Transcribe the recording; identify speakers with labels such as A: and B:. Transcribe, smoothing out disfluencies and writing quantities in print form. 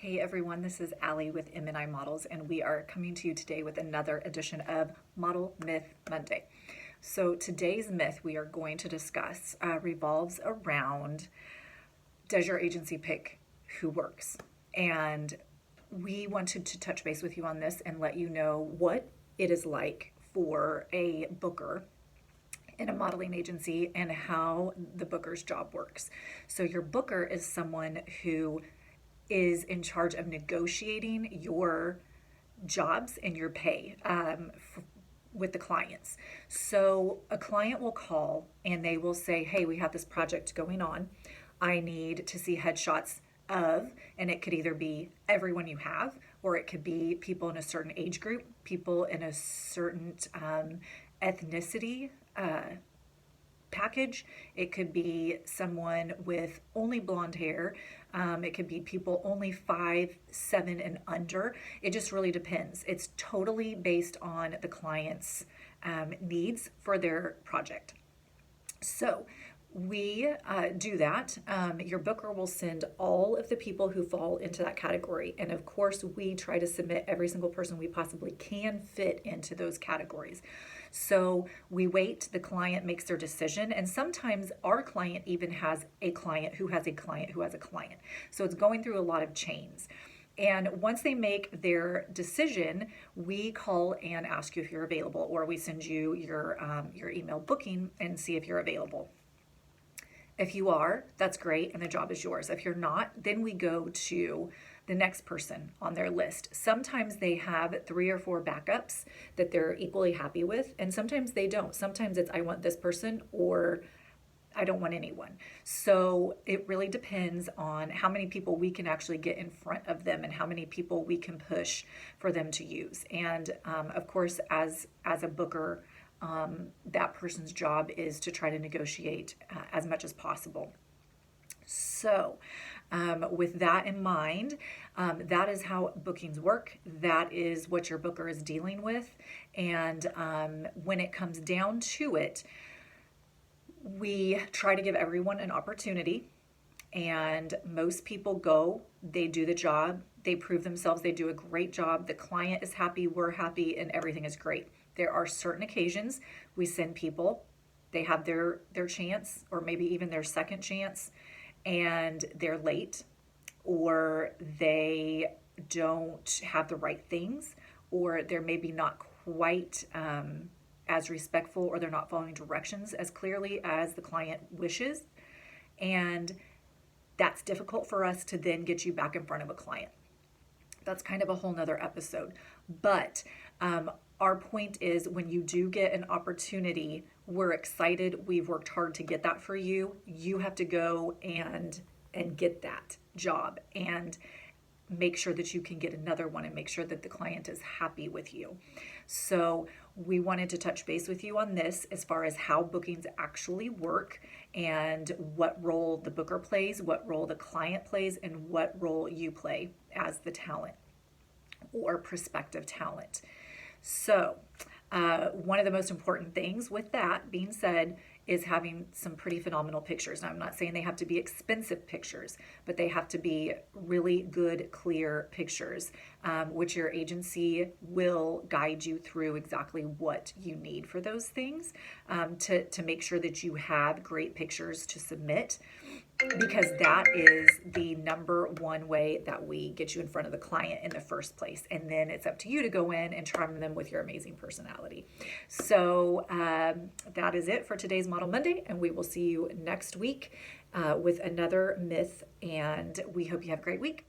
A: Hey everyone, this is Allie with M&I Models, and we are coming to you today with another edition of Model Myth Monday. So today's myth we are going to discuss revolves around, does your agency pick who works? And we wanted to touch base with you on this and let you know what it is like for a booker in a modeling agency and how the booker's job works. So your booker is someone who is in charge of negotiating your jobs and your pay with the clients. So a client will call and they will say, hey, we have this project going on. I need to see headshots of, and it could either be everyone you have, or it could be people in a certain age group, people in a certain ethnicity package. It could be someone with only blonde hair. It could be people only 5'7" and under. It just really depends. It's totally based on the client's needs for their project. So we do that. Your booker will send all of the people who fall into that category. And of course, we try to submit every single person we possibly can fit into those categories. So we wait, the client makes their decision, and sometimes our client even has a client who has a client who has a client. So it's going through a lot of chains. And once they make their decision, we call and ask you if you're available, or we send you your email booking and see if you're available. If you are, that's great, and the job is yours. If you're not, then we go to the next person on their list. Sometimes they have 3 or 4 backups that they're equally happy with, and sometimes they don't. Sometimes it's I want this person or I don't want anyone. So it really depends on how many people we can actually get in front of them and how many people we can push for them to use. And of course, as a booker, that person's job is to try to negotiate as much as possible. So with that in mind, that is how bookings work. That is what your booker is dealing with. And when it comes down to it, we try to give everyone an opportunity. And most people go, they do the job, they prove themselves, they do a great job. The client is happy, we're happy, and everything is great. There are certain occasions we send people, they have their chance, or maybe even their second chance, and they're late, or they don't have the right things, or they're maybe not quite as respectful, or they're not following directions as clearly as the client wishes. And that's difficult for us to then get you back in front of a client. That's kind of a whole nother episode. But our point is, when you do get an opportunity, we're excited. We've worked hard to get that for you. You have to go and get that job and make sure that you can get another one and make sure that the client is happy with you. So we wanted to touch base with you on this as far as how bookings actually work and what role the booker plays, what role the client plays, and what role you play as the talent or prospective talent. So one of the most important things with that being said is having some pretty phenomenal pictures. Now, I'm not saying they have to be expensive pictures, but they have to be really good, clear pictures, which your agency will guide you through exactly what you need for those things to make sure that you have great pictures to submit, because that is the number one way that we get you in front of the client in the first place. And then it's up to you to go in and charm them with your amazing personality. So that is it for today's Model Monday, and we will see you next week with another myth, and we hope you have a great week.